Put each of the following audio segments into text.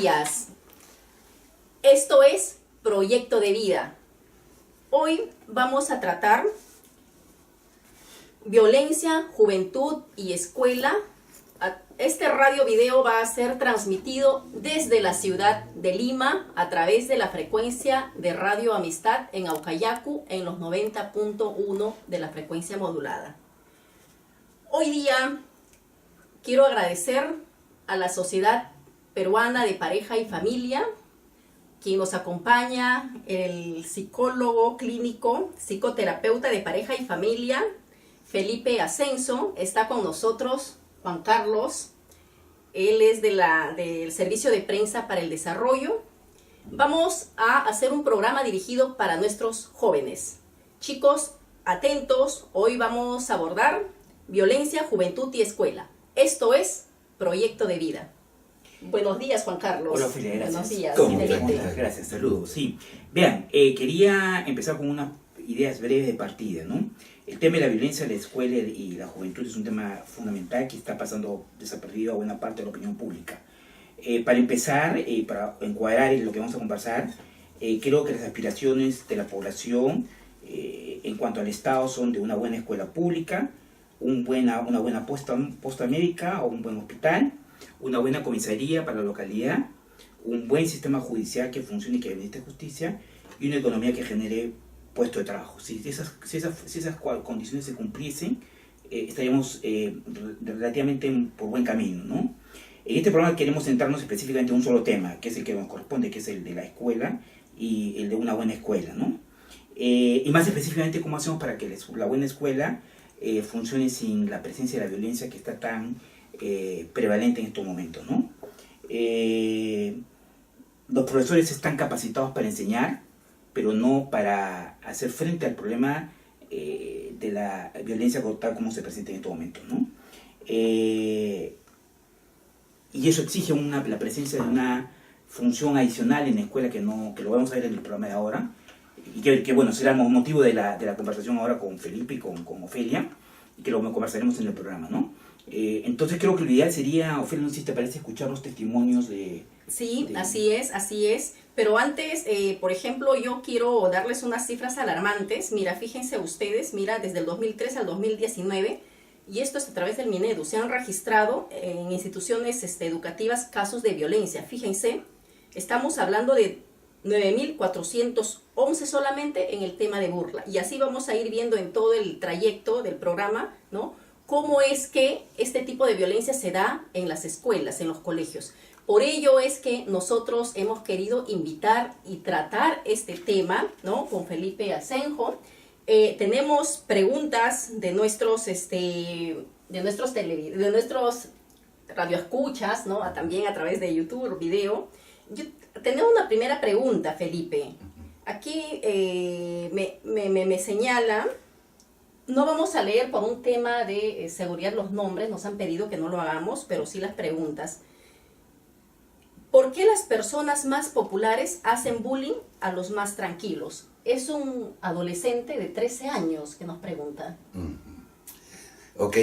días. Esto es Proyecto de Vida. Hoy vamos a tratar violencia, juventud y escuela. Este radio video va a ser transmitido desde la ciudad de Lima a través de la frecuencia de Radio Amistad en Aucayacu en los 90.1 de la frecuencia modulada. Hoy día quiero agradecer a la Sociedad Peruana de Pareja y Familia, quien nos acompaña, el psicólogo clínico, psicoterapeuta de pareja y familia, Felipe Ascenso. Está con nosotros Juan Carlos, él es del Servicio de Prensa para el Desarrollo. Vamos a hacer un programa dirigido para nuestros jóvenes. Chicos, atentos, hoy vamos a abordar violencia, juventud y escuela. Esto es Proyecto de Vida. Buenos días, Juan Carlos. Hola, Ophelia, gracias. Buenos días. ¿Cómo estás? Gracias, saludos. Sí, vean, quería empezar con unas ideas breves de partida, ¿no? El tema de la violencia, la escuela y la juventud es un tema fundamental que está pasando desapercibido a buena parte de la opinión pública. Para empezar, para encuadrar en lo que vamos a conversar, creo que las aspiraciones de la población en cuanto al Estado son de una buena escuela pública, una buena posta médica o un buen hospital, una buena comisaría para la localidad, un buen sistema judicial que funcione y que administre justicia y una economía que genere puestos de trabajo. Si esas condiciones se cumpliesen, estaríamos relativamente por buen camino, ¿no? En este programa queremos centrarnos específicamente en un solo tema, que es el que nos corresponde, que es el de la escuela y el de una buena escuela, ¿no? Y más específicamente, cómo hacemos para que la buena escuela funcione sin la presencia de la violencia que está tan prevalente en estos momentos, ¿no? Los profesores están capacitados para enseñar, pero no para hacer frente al problema de la violencia tal como se presenta en estos momentos, ¿no? Y eso exige la presencia de una función adicional en la escuela que lo vamos a ver en el programa de ahora, y que bueno, será el motivo de la conversación ahora con Felipe y con Ofelia, y que lo conversaremos en el programa, ¿no? Entonces creo que lo ideal sería, Ofelia, no sé si te parece, escuchar los testimonios de... Sí, así es. Pero antes, por ejemplo, yo quiero darles unas cifras alarmantes. Mira, fíjense ustedes, desde el 2003 al 2019, y esto es a través del Minedu, se han registrado en instituciones educativas casos de violencia. Fíjense, estamos hablando de 9.411 solamente en el tema de burla. Y así vamos a ir viendo en todo el trayecto del programa, ¿no?, cómo es que este tipo de violencia se da en las escuelas, en los colegios. Por ello es que nosotros hemos querido invitar y tratar este tema, ¿no?, con Felipe Ascenso. Tenemos preguntas de nuestros radioescuchas, ¿no?, también a través de YouTube, video. Tenemos una primera pregunta, Felipe. Aquí me señala... No vamos a leer por un tema de seguridad los nombres, nos han pedido que no lo hagamos, pero sí las preguntas. ¿Por qué las personas más populares hacen bullying a los más tranquilos? Es un adolescente de 13 años que nos pregunta. Ok,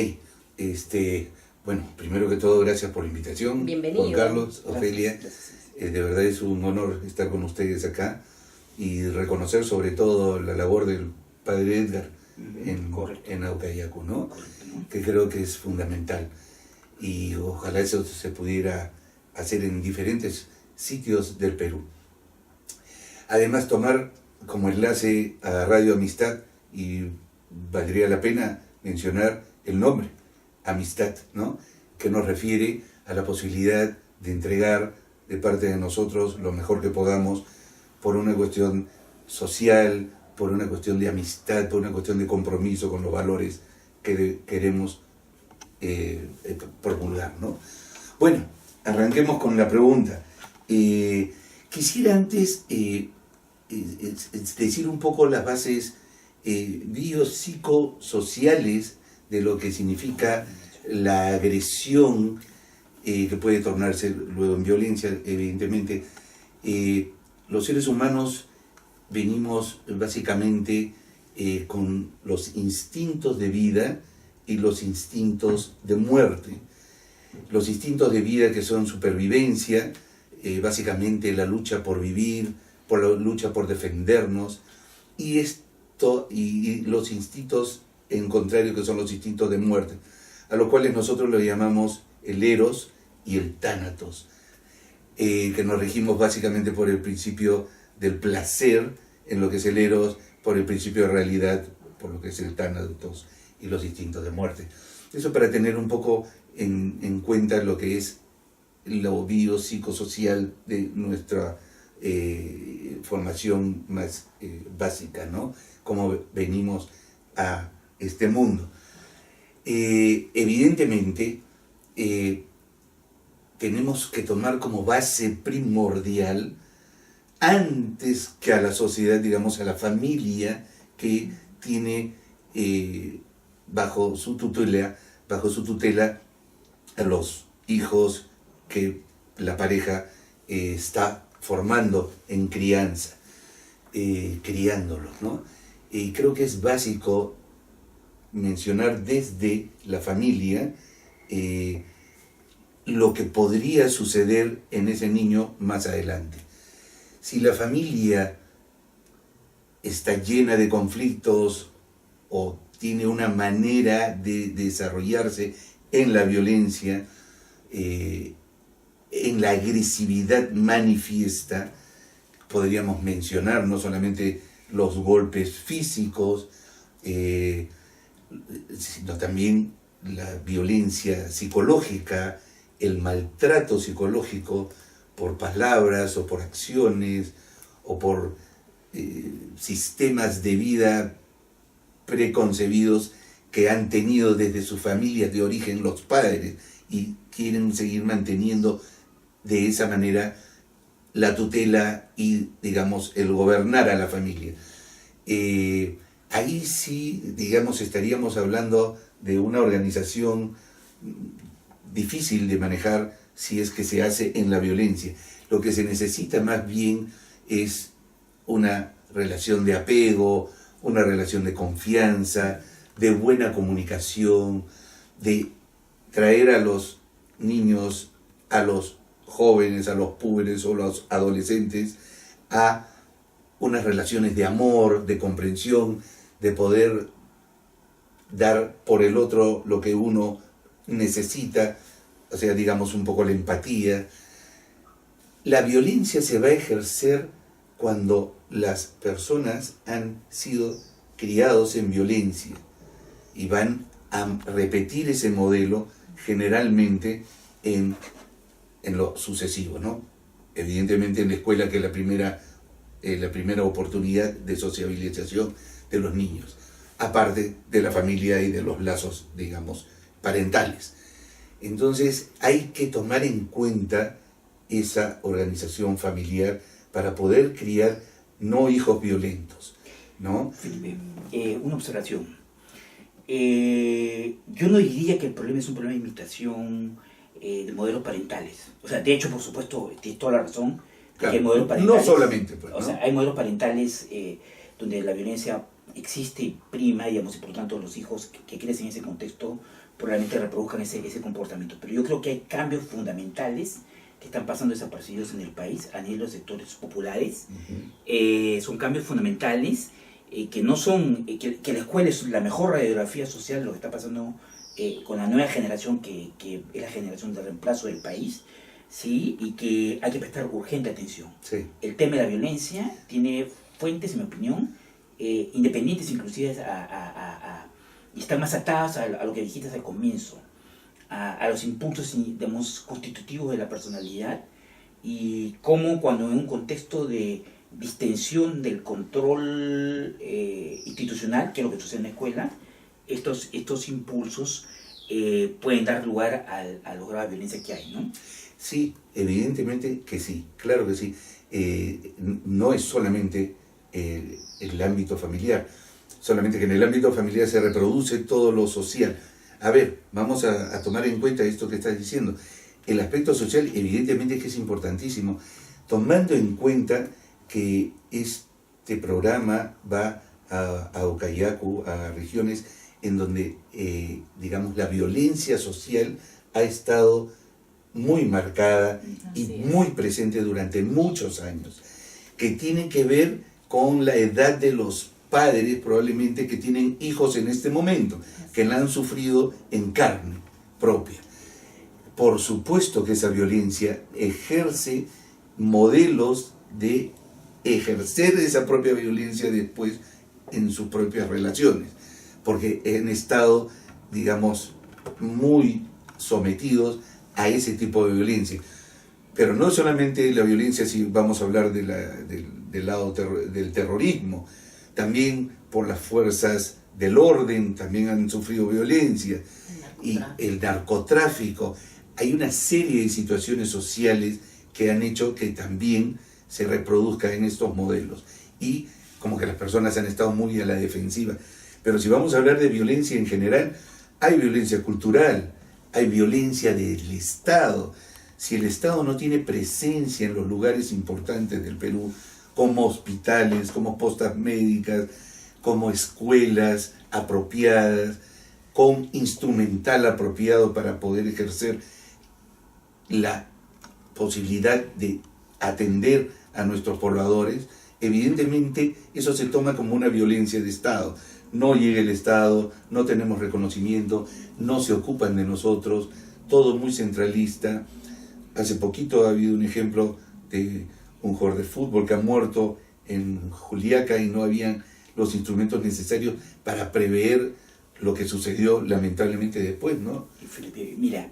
bueno, primero que todo, gracias por la invitación. Bienvenido. Juan Carlos, Ofelia, Gracias. de verdad es un honor estar con ustedes acá y reconocer sobre todo la labor del padre Edgar en Aucayacu, ¿no? Correcto, ¿no? Que creo que es fundamental y ojalá eso se pudiera hacer en diferentes sitios del Perú. Además, tomar como enlace a Radio Amistad, y valdría la pena mencionar el nombre, Amistad, ¿no?, que nos refiere a la posibilidad de entregar de parte de nosotros lo mejor que podamos por una cuestión social, por una cuestión de amistad, por una cuestión de compromiso con los valores que queremos promulgar, ¿no? Bueno, arranquemos con la pregunta. Quisiera antes decir un poco las bases biopsicosociales de lo que significa la agresión, que puede tornarse luego en violencia, evidentemente. Los seres humanos venimos básicamente con los instintos de vida y los instintos de muerte. Los instintos de vida, que son supervivencia, básicamente la lucha por vivir, por la lucha por defendernos, y los instintos en contrario, que son los instintos de muerte, a los cuales nosotros lo llamamos el eros y el tánatos, que nos regimos básicamente por el principio del placer en lo que es el eros, por el principio de realidad, por lo que es el tánatos y los instintos de muerte. Eso para tener un poco en cuenta lo que es lo biopsicosocial de nuestra formación más básica, ¿no? Cómo venimos a este mundo. Evidentemente, tenemos que tomar como base primordial, antes que a la sociedad, digamos, a la familia que tiene bajo su tutela a los hijos que la pareja está formando en crianza, criándolos, ¿no? Y creo que es básico mencionar desde la familia lo que podría suceder en ese niño más adelante. Si la familia está llena de conflictos o tiene una manera de desarrollarse en la violencia, en la agresividad manifiesta, podríamos mencionar no solamente los golpes físicos, sino también la violencia psicológica, el maltrato psicológico por palabras o por acciones o por sistemas de vida preconcebidos que han tenido desde sus familias de origen los padres y quieren seguir manteniendo de esa manera la tutela y, digamos, el gobernar a la familia. Ahí sí, digamos, estaríamos hablando de una organización difícil de manejar si es que se hace en la violencia. Lo que se necesita más bien es una relación de apego, una relación de confianza, de buena comunicación, de traer a los niños, a los jóvenes, a los púberes o los adolescentes a unas relaciones de amor, de comprensión, de poder dar por el otro lo que uno necesita, o sea, digamos un poco la empatía. La violencia se va a ejercer cuando las personas han sido criados en violencia y van a repetir ese modelo generalmente en lo sucesivo, ¿no? Evidentemente en la escuela, que es la primera oportunidad de sociabilización de los niños, aparte de la familia y de los lazos, digamos, parentales. Entonces hay que tomar en cuenta esa organización familiar para poder criar no hijos violentos, ¿no? Felipe, una observación. Yo no diría que el problema es un problema de imitación de modelos parentales. O sea, de hecho, por supuesto, tienes toda la razón. Claro, hay modelos parentales, no solamente, pues, ¿no? O sea, hay modelos parentales donde la violencia existe y prima, digamos, y por lo tanto los hijos que crecen en ese contexto probablemente reproduzcan ese comportamiento. Pero yo creo que hay cambios fundamentales que están pasando desapercibidos en el país a nivel de los sectores populares. Son cambios fundamentales que no son, que la escuela es la mejor radiografía social de lo que está pasando con la nueva generación que es la generación de reemplazo del país, ¿sí? Y que hay que prestar urgente atención. Sí. El tema de la violencia tiene fuentes, en mi opinión, independientes inclusive y están más atadas a lo que dijiste al comienzo, a los impulsos, digamos, constitutivos de la personalidad, y cómo cuando en un contexto de distensión del control institucional, que es lo que sucede en la escuela, estos impulsos pueden dar lugar a los graves violencia que hay, ¿no? Sí, evidentemente que sí, claro que sí. No es solamente el ámbito familiar, solamente que en el ámbito familiar se reproduce todo lo social. A ver, vamos a tomar en cuenta esto que estás diciendo. El aspecto social evidentemente es que es importantísimo, tomando en cuenta que este programa va a Ucayali, a regiones en donde, digamos, la violencia social ha estado muy marcada y Así es. muy presente durante muchos años, que tiene que ver con la edad de los padres probablemente que tienen hijos en este momento, que la han sufrido en carne propia. Por supuesto que esa violencia ejerce modelos de ejercer esa propia violencia después en sus propias relaciones, porque han estado, digamos, muy sometidos a ese tipo de violencia. Pero no solamente la violencia, si vamos a hablar del lado del terrorismo, también por las fuerzas del orden también han sufrido violencia, y el narcotráfico. Hay una serie de situaciones sociales que han hecho que también se reproduzca en estos modelos, y como que las personas han estado muy a la defensiva. Pero si vamos a hablar de violencia en general, hay violencia cultural, hay violencia del Estado. Si el Estado no tiene presencia en los lugares importantes del Perú, como hospitales, como postas médicas, como escuelas apropiadas, con instrumental apropiado para poder ejercer la posibilidad de atender a nuestros pobladores, evidentemente eso se toma como una violencia de Estado. No llega el Estado, no tenemos reconocimiento, no se ocupan de nosotros, todo muy centralista. Hace poquito ha habido un ejemplo de un jugador de fútbol que ha muerto en Juliaca y no habían los instrumentos necesarios para prever lo que sucedió lamentablemente después, ¿no? Felipe, mira,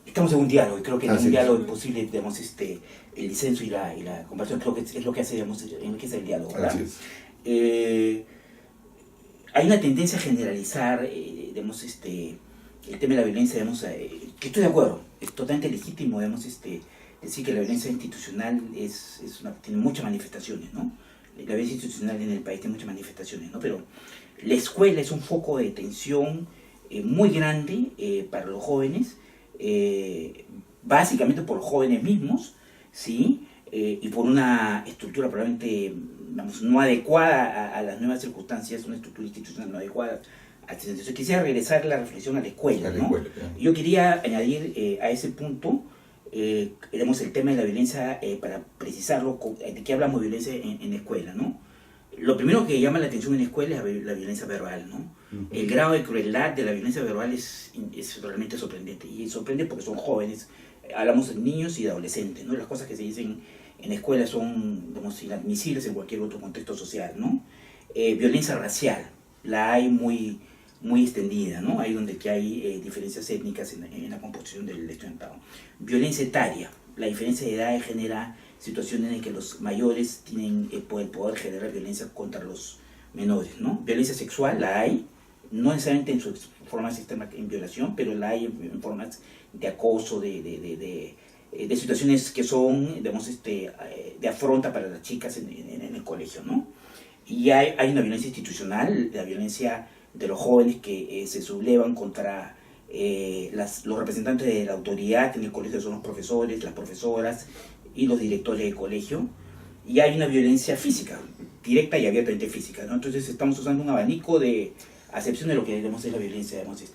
estamos en un diálogo y creo que en Así un es. diálogo es posible, digamos, el disenso y la conversación, creo que es lo que hace, digamos, enriquece el diálogo, ¿verdad? Así es. Hay una tendencia a generalizar, digamos, el tema de la violencia, digamos, que estoy de acuerdo, es totalmente legítimo, digamos, decir que la violencia institucional tiene muchas manifestaciones, ¿no? La violencia institucional en el país tiene muchas manifestaciones, ¿no? Pero la escuela es un foco de tensión muy grande para los jóvenes, básicamente por los jóvenes mismos, ¿sí? Y por una estructura probablemente, vamos, no adecuada a las nuevas circunstancias, una estructura institucional no adecuada. Entonces quisiera regresar la reflexión a la escuela, ¿no? Yo quería añadir a ese punto, digamos, el tema de la violencia, para precisarlo, de qué hablamos de violencia en la escuela, ¿no? Lo primero que llama la atención en la escuela es la violencia verbal, ¿no? Uh-huh. El grado de crueldad de la violencia verbal es realmente sorprendente, y sorprende porque son jóvenes, hablamos de niños y de adolescentes, ¿no? Las cosas que se dicen en la escuela son, digamos, inadmisibles en cualquier otro contexto social, ¿no? Violencia racial, la hay muy extendida, ¿no? Ahí donde que hay diferencias étnicas en la composición del estudiantado. Violencia etaria, la diferencia de edad genera situaciones en que los mayores tienen el poder generar violencia contra los menores, ¿no? Violencia sexual la hay, no necesariamente en su forma extrema en violación, pero la hay en formas de acoso, de situaciones que son, digamos, de afronta para las chicas en el colegio, ¿no? Y hay una violencia institucional, la violencia de los jóvenes que se sublevan contra los representantes de la autoridad en el colegio, son los profesores, las profesoras y los directores del colegio. Y hay una violencia física, directa y abiertamente física, ¿no? Entonces estamos usando un abanico de acepción de lo que debemos es la violencia, digamos, ¿sí?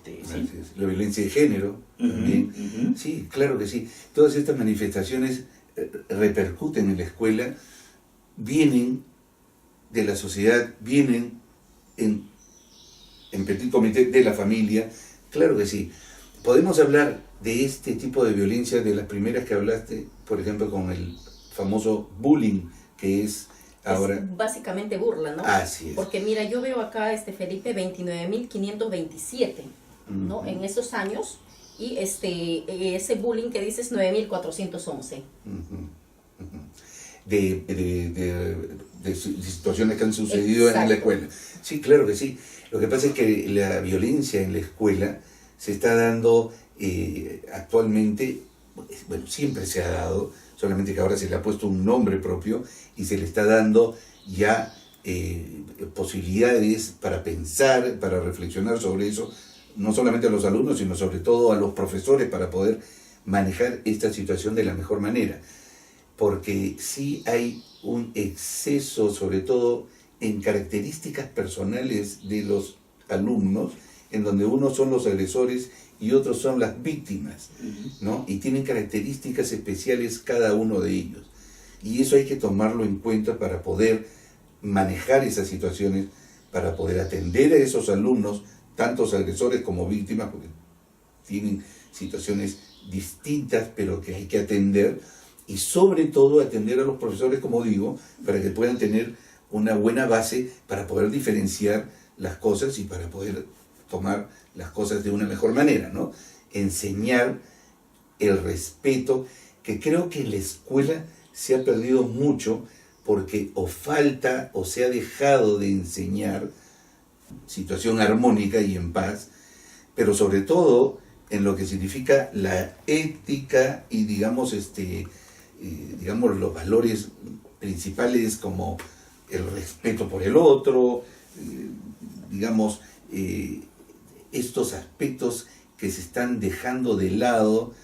La violencia de género, también. Uh-huh. Sí, claro que sí. Todas estas manifestaciones repercuten en la escuela, vienen de la sociedad, vienen en petit comité de la familia, claro que sí. Podemos hablar de este tipo de violencia, de las primeras que hablaste, por ejemplo, con el famoso bullying, que es ahora... Es básicamente burla, ¿no? Así es. Porque mira, yo veo acá, Felipe, 29.527, ¿no? En esos años, y ese bullying que dices, 9.411. De situaciones que han sucedido en la escuela. Sí, claro que sí. Lo que pasa es que la violencia en la escuela se está dando actualmente, bueno, siempre se ha dado, solamente que ahora se le ha puesto un nombre propio y se le está dando ya posibilidades para pensar, para reflexionar sobre eso, no solamente a los alumnos, sino sobre todo a los profesores, para poder manejar esta situación de la mejor manera. Porque sí hay un exceso, sobre todo en características personales de los alumnos, en donde unos son los agresores y otros son las víctimas, ¿no? Y tienen características especiales cada uno de ellos. Y eso hay que tomarlo en cuenta para poder manejar esas situaciones, para poder atender a esos alumnos, tantos agresores como víctimas, porque tienen situaciones distintas, pero que hay que atender, y sobre todo atender a los profesores, como digo, para que puedan tener una buena base para poder diferenciar las cosas y para poder tomar las cosas de una mejor manera, ¿no? Enseñar el respeto, que creo que en la escuela se ha perdido mucho porque o falta o se ha dejado de enseñar situación armónica y en paz, pero sobre todo en lo que significa la ética y digamos los valores principales como el respeto por el otro, estos aspectos que se están dejando de lado,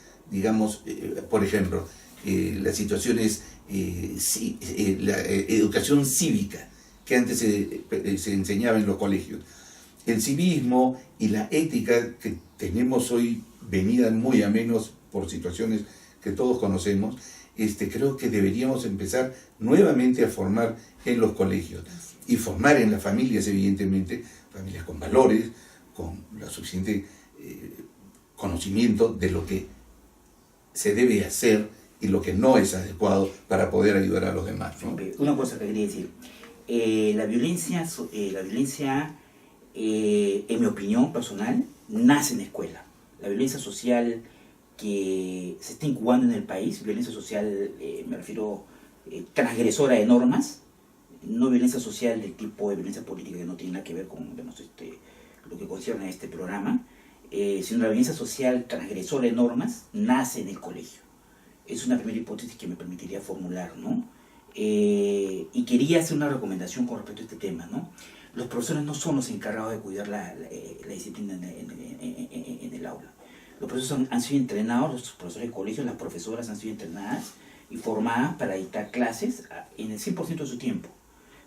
por ejemplo, las situaciones, la educación cívica que antes se enseñaba en los colegios. El civismo y la ética que tenemos hoy, venida muy a menos por situaciones que todos conocemos, creo que deberíamos empezar nuevamente a formar en los colegios y formar en las familias, evidentemente, familias con valores, con la suficiente conocimiento de lo que se debe hacer y lo que no es adecuado para poder ayudar a los demás, ¿no? Una cosa que quería decir, la violencia, en mi opinión personal, nace en la escuela. La violencia social que se está incubando en el país, violencia social, me refiero, transgresora de normas, no violencia social del tipo de violencia política que no tiene nada que ver con lo que concierne a este programa, sino la violencia social transgresora de normas nace en el colegio. Es una primera hipótesis que me permitiría formular, ¿no? Y quería hacer una recomendación con respecto a este tema, ¿no? Los profesores no son los encargados de cuidar la disciplina en el aula. Los profesores han sido entrenados, los profesores de colegio, las profesoras han sido entrenadas y formadas para dictar clases en el 100% de su tiempo.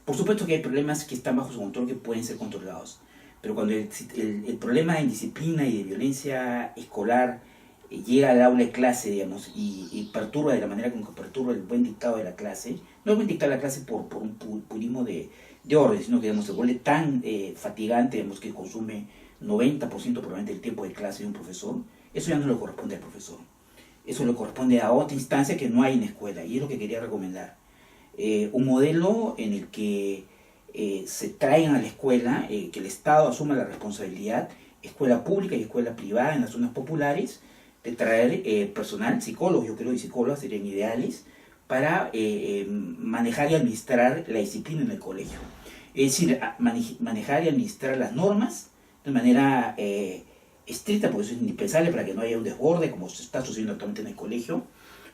Por supuesto que hay problemas que están bajo su control que pueden ser controlados, pero cuando el problema de indisciplina y de violencia escolar llega al aula de clase, digamos, y perturba de la manera como que perturba el buen dictado de la clase, no el buen dictado de la clase por un purismo de orden, sino que, digamos, se vuelve tan fatigante, digamos, que consume 90% probablemente del tiempo de clase de un profesor. Eso ya no le corresponde al profesor. Eso le corresponde a otra instancia que no hay en la escuela, y es lo que quería recomendar. Un modelo en el que se traigan a la escuela, que el Estado asuma la responsabilidad, escuela pública y escuela privada en las zonas populares, de traer personal, psicólogos, yo creo, y psicólogas serían ideales, para manejar y administrar la disciplina en el colegio. Es decir, manejar y administrar las normas de manera estricta, porque eso es indispensable para que no haya un desborde, como se está sucediendo actualmente en el colegio,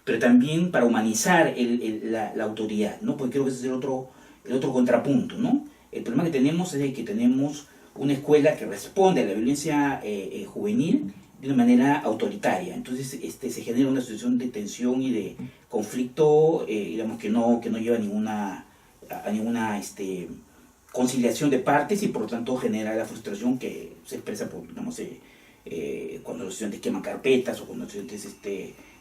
pero también para humanizar la autoridad, ¿no? Porque creo que ese es el otro contrapunto, ¿no? El problema que tenemos es que tenemos una escuela que responde a la violencia juvenil de una manera autoritaria. Entonces se genera una situación de tensión y de conflicto, digamos, que no lleva a ninguna conciliación de partes, y por lo tanto genera la frustración que se expresa por, digamos, cuando los estudiantes queman carpetas o cuando los estudiantes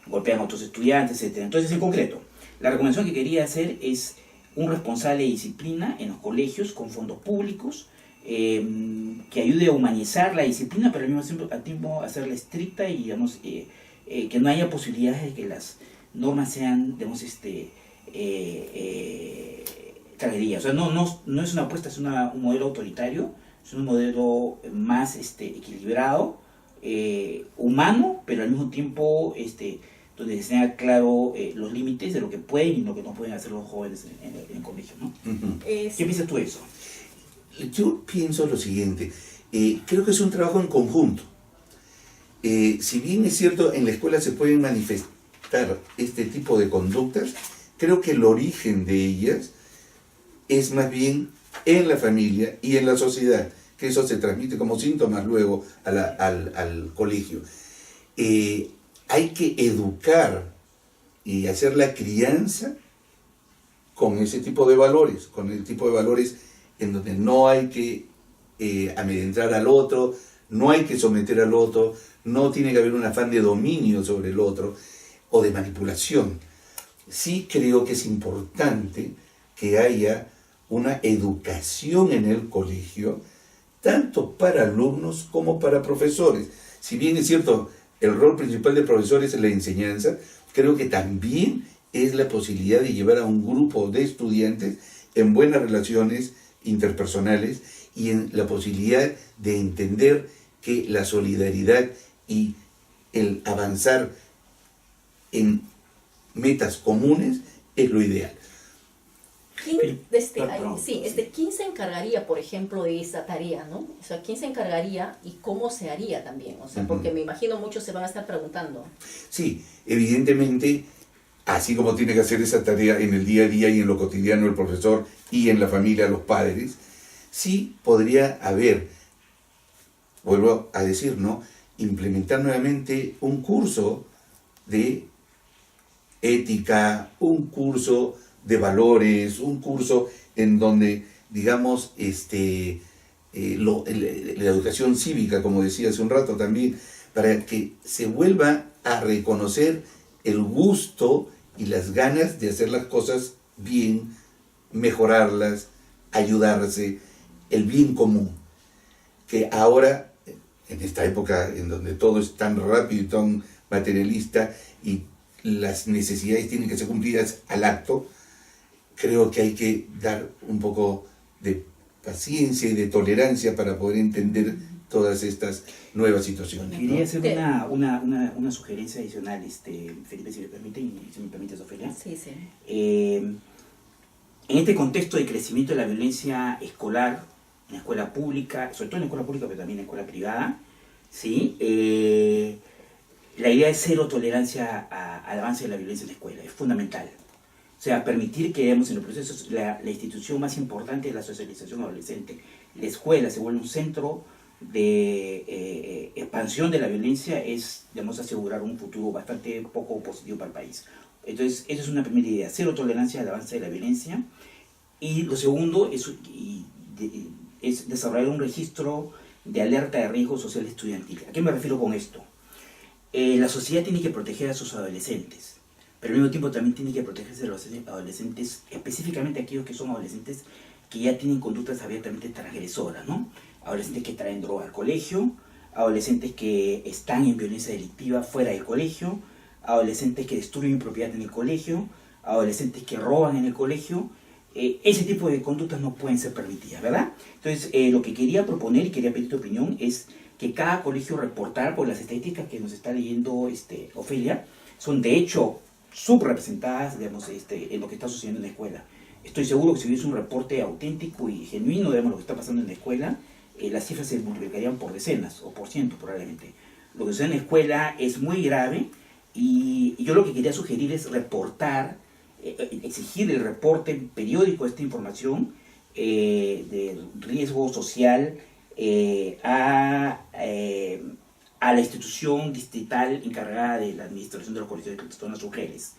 golpean a otros estudiantes, etc. Entonces, en concreto, la recomendación que quería hacer es un responsable de disciplina en los colegios con fondos públicos, que ayude a humanizar la disciplina, pero al mismo tiempo hacerla estricta y, digamos, que no haya posibilidades de que las normas sean, digamos, tragedias. O sea, no es una apuesta, es un modelo autoritario, es un modelo más equilibrado, humano, pero al mismo tiempo donde se tenga claro los límites de lo que pueden y lo que no pueden hacer los jóvenes en el colegio, ¿no? Uh-huh. ¿Qué piensas tú de eso? Yo pienso lo siguiente, creo que es un trabajo en conjunto. Si bien es cierto, en la escuela se pueden manifestar este tipo de conductas, creo que el origen de ellas es más bien en la familia y en la sociedad, que eso se transmite como síntomas luego al colegio. Hay que educar y hacer la crianza con ese tipo de valores, con el tipo de valores en donde no hay que amedrentar al otro, no hay que someter al otro, no tiene que haber un afán de dominio sobre el otro o de manipulación. Sí creo que es importante que haya una educación en el colegio, tanto para alumnos como para profesores. Si bien es cierto, el rol principal del profesor es la enseñanza, creo que también es la posibilidad de llevar a un grupo de estudiantes en buenas relaciones interpersonales y en la posibilidad de entender que la solidaridad y el avanzar en metas comunes es lo ideal. ¿Quién se encargaría, por ejemplo, de esa tarea, ¿no? O sea, ¿quién se encargaría y cómo se haría también? O sea, porque me imagino muchos se van a estar preguntando. Sí, evidentemente, así como tiene que hacer esa tarea en el día a día y en lo cotidiano el profesor y en la familia los padres, sí podría haber, vuelvo a decir, ¿no?, implementar nuevamente un curso de ética, un curso de valores, un curso en donde, digamos, la educación cívica, como decía hace un rato también, para que se vuelva a reconocer el gusto y las ganas de hacer las cosas bien, mejorarlas, ayudarse, el bien común. Que ahora, en esta época en donde todo es tan rápido y tan materialista y las necesidades tienen que ser cumplidas al acto, creo que hay que dar un poco de paciencia y de tolerancia para poder entender todas estas nuevas situaciones, ¿no? Quería hacer una sugerencia adicional, Felipe, si me permite, Ofelia. Sí, sí. En este contexto de crecimiento de la violencia escolar, en la escuela pública, sobre todo en la escuela pública, pero también en la escuela privada, ¿sí? La idea es cero tolerancia al avance de la violencia en la escuela, es fundamental. O sea, permitir que, digamos, en los procesos, la institución más importante de la socialización adolescente, la escuela, se vuelve un centro de expansión de la violencia, es, digamos, asegurar un futuro bastante poco positivo para el país. Entonces, esa es una primera idea, cero tolerancia al avance de la violencia. Y lo segundo es desarrollar un registro de alerta de riesgo social estudiantil. ¿A qué me refiero con esto? La sociedad tiene que proteger a sus adolescentes, pero al mismo tiempo también tiene que protegerse de los adolescentes, específicamente aquellos que son adolescentes que ya tienen conductas abiertamente transgresoras, ¿no? Adolescentes que traen droga al colegio, adolescentes que están en violencia delictiva fuera del colegio, adolescentes que destruyen propiedad en el colegio, adolescentes que roban en el colegio. Ese tipo de conductas no pueden ser permitidas, ¿verdad? Entonces, lo que quería proponer y quería pedir tu opinión es que cada colegio reportara, por las estadísticas que nos está leyendo Ofelia, son de hecho subrepresentadas, digamos, en lo que está sucediendo en la escuela. Estoy seguro que si hubiese un reporte auténtico y genuino, digamos, lo que está pasando en la escuela, las cifras se multiplicarían por decenas o por cientos probablemente. Lo que sucede en la escuela es muy grave y yo lo que quería sugerir es reportar, exigir el reporte periódico de esta información de riesgo social a la institución distrital encargada de la administración de los colegios de personas mujeres,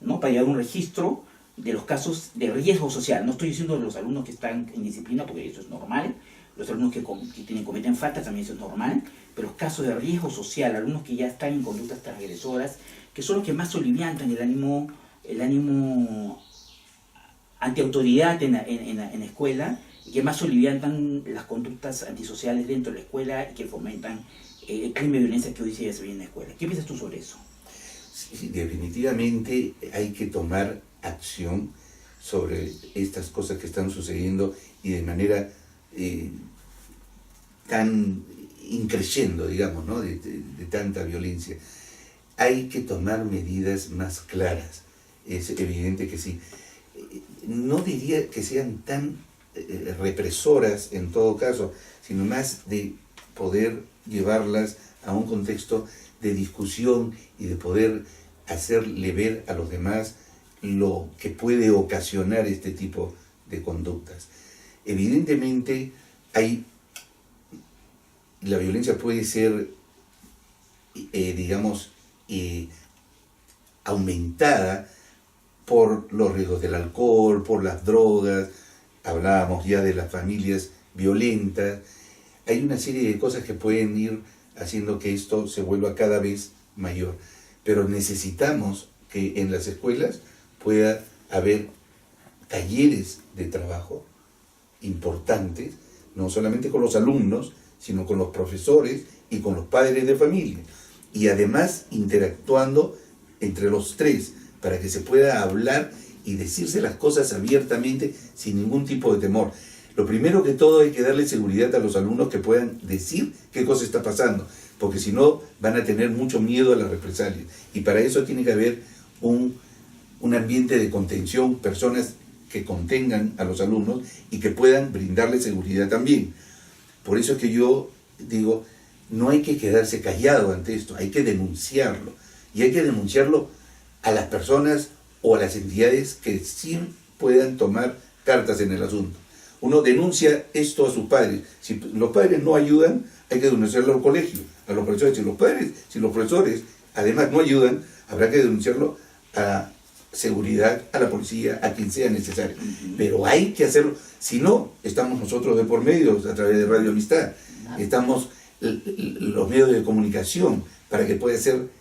¿no? Para llevar un registro de los casos de riesgo social. No estoy diciendo de los alumnos que están en disciplina, porque eso es normal, los alumnos que cometen faltas también eso es normal, pero los casos de riesgo social, alumnos que ya están en conductas transgresoras, que son los que más soliviantan el ánimo antiautoridad en la escuela, y que más soliviantan las conductas antisociales dentro de la escuela y que fomentan el crimen de violencia que hoy se ve en la escuela. ¿Qué piensas tú sobre eso? Sí, definitivamente hay que tomar acción sobre estas cosas que están sucediendo y de manera tan increciendo, digamos, ¿no? de tanta violencia. Hay que tomar medidas más claras, es evidente que sí. No diría que sean tan represoras en todo caso, sino más de poder llevarlas a un contexto de discusión y de poder hacerle ver a los demás lo que puede ocasionar este tipo de conductas. Evidentemente la violencia puede ser, digamos, aumentada por los riesgos del alcohol, por las drogas, hablábamos ya de las familias violentas. hay una serie de cosas que pueden ir haciendo que esto se vuelva cada vez mayor. Pero necesitamos que en las escuelas pueda haber talleres de trabajo importantes, no solamente con los alumnos, sino con los profesores y con los padres de familia. Y además interactuando entre los tres, para que se pueda hablar y decirse las cosas abiertamente sin ningún tipo de temor. Lo primero que todo hay que darle seguridad a los alumnos que puedan decir qué cosa está pasando, porque si no van a tener mucho miedo a las represalias. Y para eso tiene que haber un ambiente de contención, personas que contengan a los alumnos y que puedan brindarles seguridad también. Por eso es que yo digo, no hay que quedarse callado ante esto, hay que denunciarlo. Y hay que denunciarlo a las personas o a las entidades que sí puedan tomar cartas en el asunto. Uno denuncia esto a sus padres. Si los padres no ayudan, hay que denunciarlo al colegio, a los profesores. Si los profesores además no ayudan, habrá que denunciarlo a seguridad, a la policía, a quien sea necesario. Pero hay que hacerlo. Si no, estamos nosotros de por medio, a través de Radio Amistad. Estamos los medios de comunicación para que pueda ser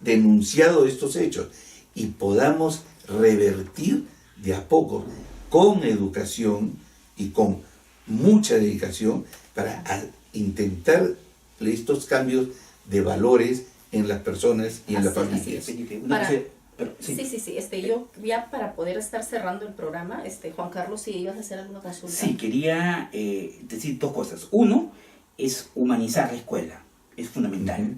denunciado estos hechos y podamos revertir de a poco con educación y con mucha dedicación para intentar estos cambios de valores en las personas y en las familias. Yo ya para poder estar cerrando el programa, Juan Carlos, si ibas a hacer alguna consulta. Sí, quería decir dos cosas. Uno es humanizar la escuela, es fundamental.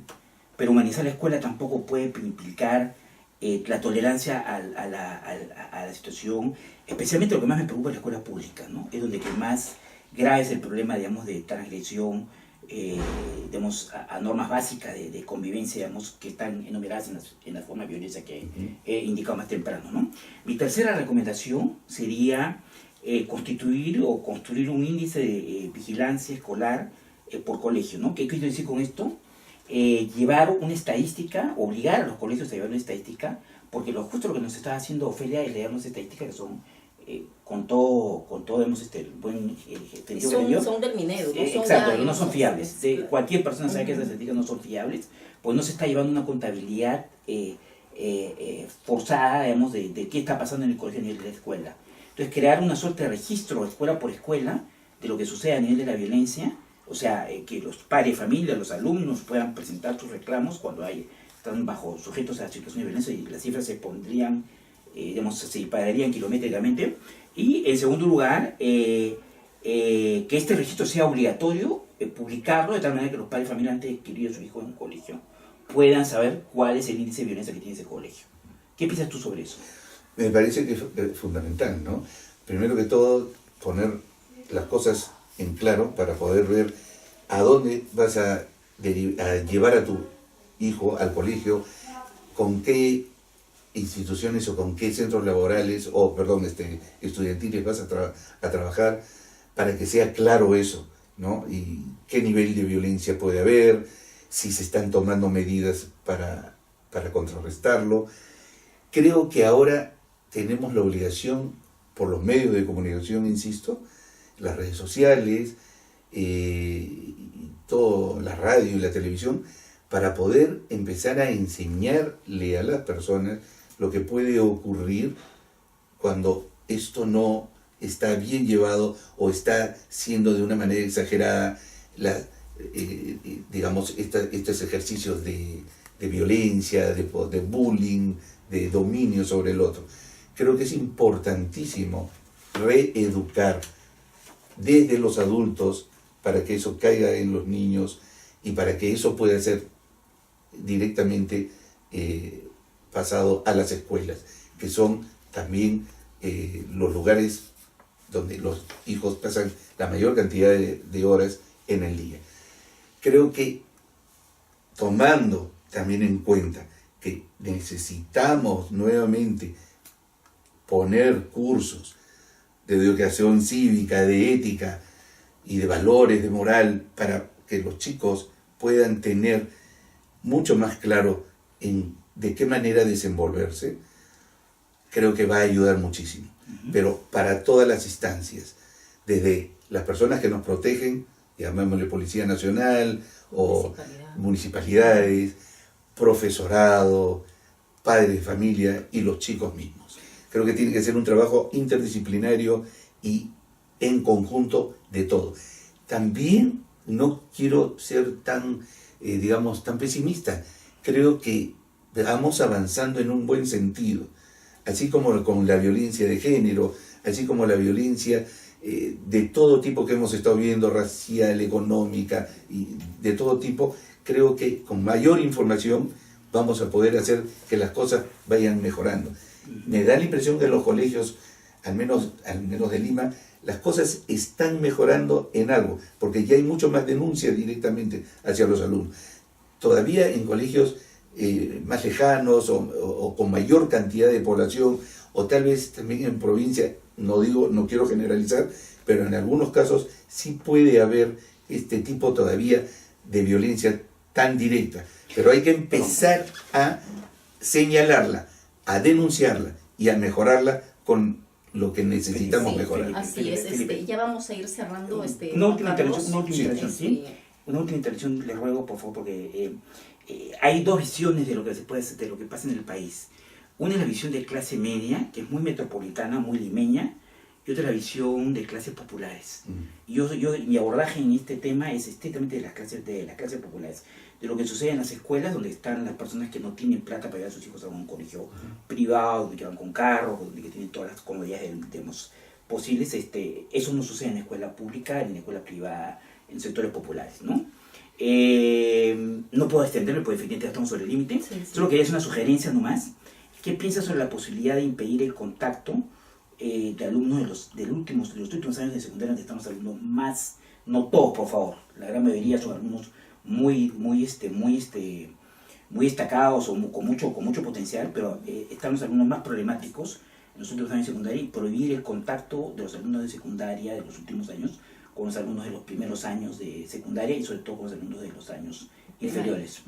Pero humanizar la escuela tampoco puede implicar la tolerancia a la situación, especialmente lo que más me preocupa es la escuela pública, ¿no? Es donde que más grave es el problema, digamos, de transgresión, digamos, a normas básicas de convivencia, digamos, que están enumeradas en la forma de violencia que he indicado más temprano, ¿no? Mi tercera recomendación sería constituir o construir un índice de vigilancia escolar por colegio, ¿no? ¿Qué quiero decir con esto? Llevar una estadística, obligar a los colegios a llevar una estadística, porque justo lo que nos está haciendo Ofelia es leernos estadísticas que son, con todo vemos el buen son del Minero, ¿no? Exacto, no son fiables. Cualquier persona sabe que esas estadísticas no son fiables, pues no se está llevando una contabilidad forzada, digamos, de qué está pasando en el colegio a nivel de la escuela. Entonces, crear una suerte de registro escuela por escuela de lo que sucede a nivel de la violencia. O sea, que los padres de familia, los alumnos puedan presentar sus reclamos cuando están bajo sujetos a la situación de violencia y las cifras se pondrían, se dispararían kilométricamente. Y en segundo lugar, que este registro sea obligatorio, publicarlo de tal manera que los padres de familia, antes de inscribir a su hijo en un colegio, puedan saber cuál es el índice de violencia que tiene ese colegio. ¿Qué piensas tú sobre eso? Me parece que es fundamental, ¿no? Primero que todo, poner las cosas en claro para poder ver a dónde vas a llevar a tu hijo al colegio, con qué instituciones o con qué centros laborales estudiantiles vas a trabajar, para que sea claro eso, ¿no? Y qué nivel de violencia puede haber, si se están tomando medidas para contrarrestarlo. Creo que ahora tenemos la obligación, por los medios de comunicación, insisto, las redes sociales, toda la radio y la televisión, para poder empezar a enseñarle a las personas lo que puede ocurrir cuando esto no está bien llevado o está siendo de una manera exagerada, estos ejercicios de violencia, de bullying, de dominio sobre el otro. Creo que es importantísimo reeducar desde los adultos para que eso caiga en los niños y para que eso pueda ser directamente pasado a las escuelas, que son también los lugares donde los hijos pasan la mayor cantidad de horas en el día. Creo que tomando también en cuenta que necesitamos nuevamente poner cursos de educación cívica, de ética y de valores, de moral, para que los chicos puedan tener mucho más claro de qué manera desenvolverse, creo que va a ayudar muchísimo. Pero para todas las instancias, desde las personas que nos protegen, llamémosle Policía Nacional o municipalidades, profesorado, padres de familia y los chicos mismos. Creo que tiene que ser un trabajo interdisciplinario y en conjunto de todo. También no quiero ser tan, tan pesimista. Creo que vamos avanzando en un buen sentido, así como con la violencia de género, así como la violencia de todo tipo que hemos estado viendo, racial, económica y de todo tipo. Creo que con mayor información vamos a poder hacer que las cosas vayan mejorando. Me da la impresión que en los colegios, al menos de Lima, las cosas están mejorando en algo, porque ya hay mucho más denuncia directamente hacia los alumnos. Todavía en colegios más lejanos o con mayor cantidad de población, o tal vez también en provincia, no quiero generalizar, pero en algunos casos sí puede haber este tipo todavía de violencia tan directa. Pero hay que empezar a señalarla, a denunciarla y a mejorarla con lo que necesitamos mejorar. Así es, ya vamos a ir cerrando. Una última intervención, le ruego, por favor, porque hay dos visiones de lo que se puede hacer, de lo que pasa en el país. Una es la visión de clase media, que es muy metropolitana, muy limeña, y otra es la visión de clases populares. Mi abordaje en este tema es estrictamente de las clases populares, de lo que sucede en las escuelas, donde están las personas que no tienen plata para llevar a sus hijos a un colegio privado, que van con carros, donde tienen todas las comodidades posibles. Eso no sucede en la escuela pública, ni en la escuela privada, en sectores populares, ¿no? No puedo extenderme porque efectivamente estamos sobre el límite. Solo quería hacer una sugerencia nomás. ¿Qué piensas sobre la posibilidad de impedir el contacto de alumnos de los últimos años de secundaria, donde estamos alumnos más, no todos por favor, la gran mayoría son alumnos muy destacados o con mucho potencial, pero están los alumnos más problemáticos en los últimos años de secundaria, y prohibir el contacto de los alumnos de secundaria de los últimos años con los alumnos de los primeros años de secundaria y sobre todo con los alumnos de los años inferiores,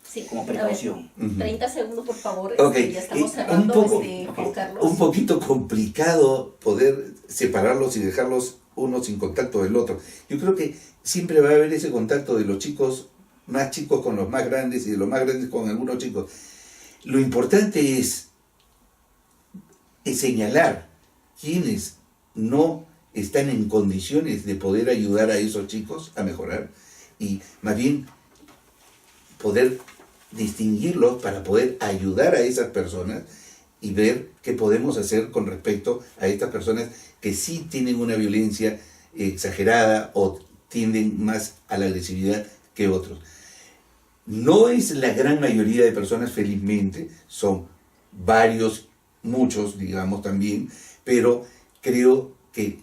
Sí, como precaución. 30 segundos, por favor, Okay. ya estamos cerrando, Juan Carlos. Un poquito complicado poder separarlos y dejarlos uno sin contacto del otro. Yo creo que siempre va a haber ese contacto de los chicos más chicos con los más grandes y de los más grandes con algunos chicos. Lo importante es señalar quienes no están en condiciones de poder ayudar a esos chicos a mejorar, y más bien poder distinguirlos para poder ayudar a esas personas y ver qué podemos hacer con respecto a estas personas que sí tienen una violencia exagerada o tienden más a la agresividad que otros. No es la gran mayoría de personas, felizmente, son muchos, digamos, también, pero creo que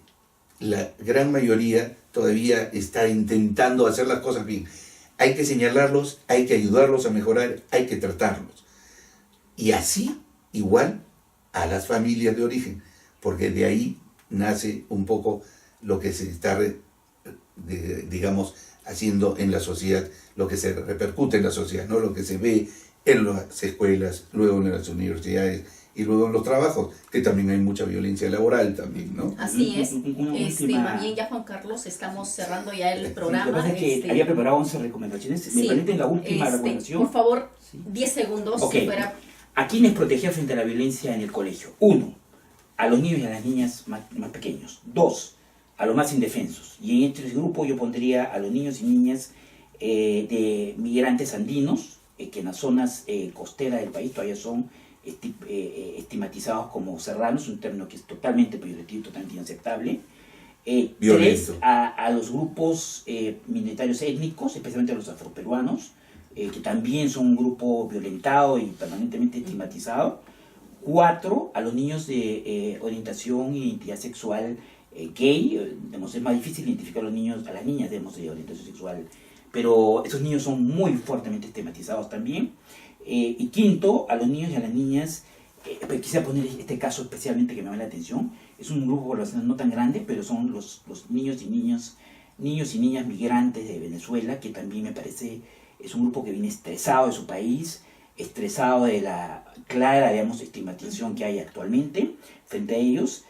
la gran mayoría todavía está intentando hacer las cosas bien. Hay que señalarlos, hay que ayudarlos a mejorar, hay que tratarlos. Y así, igual, a las familias de origen, porque de ahí nace un poco lo que se está, haciendo en la sociedad, lo que se repercute en la sociedad, ¿no? Lo que se ve en las escuelas, luego en las universidades y luego en los trabajos, que también hay mucha violencia laboral también, ¿no? Así es. Más bien ya, Juan Carlos, estamos cerrando ya el programa. Lo que pasa es que había preparado 11 recomendaciones. Me permiten la última recomendación. Por favor, 10 segundos. Okay. Si fuera... ¿A quiénes proteger frente a la violencia en el colegio? 1. A los niños y a las niñas más pequeños. 2. A los más indefensos. Y en este grupo yo pondría a los niños y niñas de migrantes andinos, que en las zonas costeras del país todavía son estigmatizados como serranos, un término que es totalmente peyorativo, totalmente inaceptable. 3, a los grupos minoritarios étnicos, especialmente a los afroperuanos, que también son un grupo violentado y permanentemente estigmatizado. 4, a los niños de orientación e identidad sexual gay. Es más difícil identificar a las niñas de orientación sexual, pero esos niños son muy fuertemente estigmatizados también. Y 5, a los niños y a las niñas, quisiera poner este caso especialmente que me llama la atención. Es un grupo poblacional no tan grande, pero son los niños y niñas migrantes de Venezuela, que también me parece es un grupo que viene estresado de su país, estresado de la clara, estigmatización que hay actualmente frente a ellos.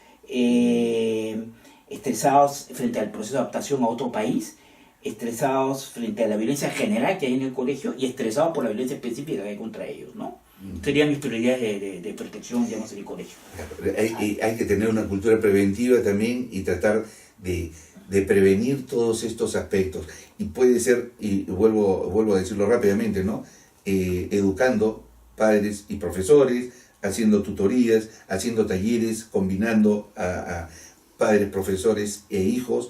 estresados frente al proceso de adaptación a otro país, estresados frente a la violencia general que hay en el colegio y estresados por la violencia específica que hay contra ellos, ¿no? Serían mis prioridades de protección, digamos, en el colegio. Hay que tener una cultura preventiva también y tratar de prevenir todos estos aspectos. Y puede ser, y vuelvo a decirlo rápidamente, ¿no? Educando padres y profesores, haciendo tutorías, haciendo talleres, combinando a padres, profesores e hijos,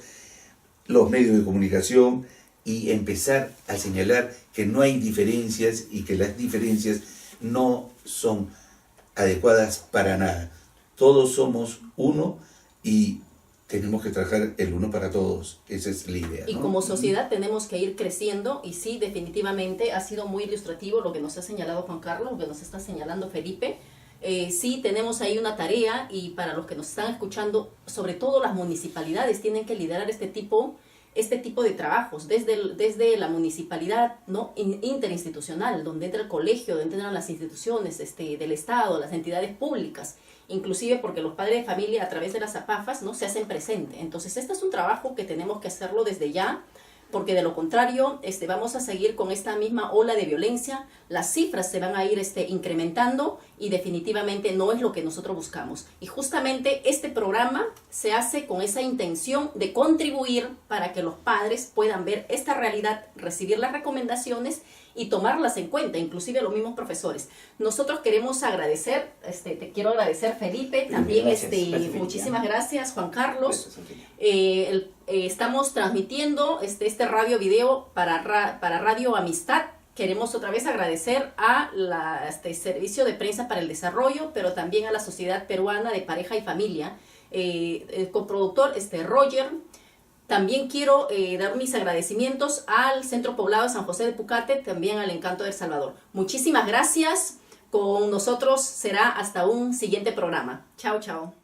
los medios de comunicación, y empezar a señalar que no hay diferencias y que las diferencias no son adecuadas para nada. Todos somos uno y tenemos que trabajar el uno para todos. Esa es la idea, ¿no? Y como sociedad tenemos que ir creciendo, y sí, definitivamente ha sido muy ilustrativo lo que nos ha señalado Juan Carlos, lo que nos está señalando Felipe. Sí, tenemos ahí una tarea, y para los que nos están escuchando, sobre todo las municipalidades tienen que liderar este tipo de trabajos desde la municipalidad, ¿no? Interinstitucional, donde entra el colegio, donde entran las instituciones del Estado, las entidades públicas, inclusive porque los padres de familia a través de las APAFAS, ¿no?, se hacen presente. Entonces este es un trabajo que tenemos que hacerlo desde ya, porque de lo contrario vamos a seguir con esta misma ola de violencia, las cifras se van a ir incrementando y definitivamente no es lo que nosotros buscamos. Y justamente este programa se hace con esa intención de contribuir para que los padres puedan ver esta realidad, recibir las recomendaciones y tomarlas en cuenta, inclusive los mismos profesores. Nosotros queremos agradecer, te quiero agradecer, Felipe, también gracias, muchísimas gracias, Juan Carlos. Estamos transmitiendo este radio video para Radio Amistad. Queremos otra vez agradecer a Servicio de Prensa para el Desarrollo, pero también a la Sociedad Peruana de Pareja y Familia, el coproductor Roger. También quiero dar mis agradecimientos al Centro Poblado de San José de Pucate, también al Encanto del Salvador. Muchísimas gracias. Con nosotros será hasta un siguiente programa. Chao, chao.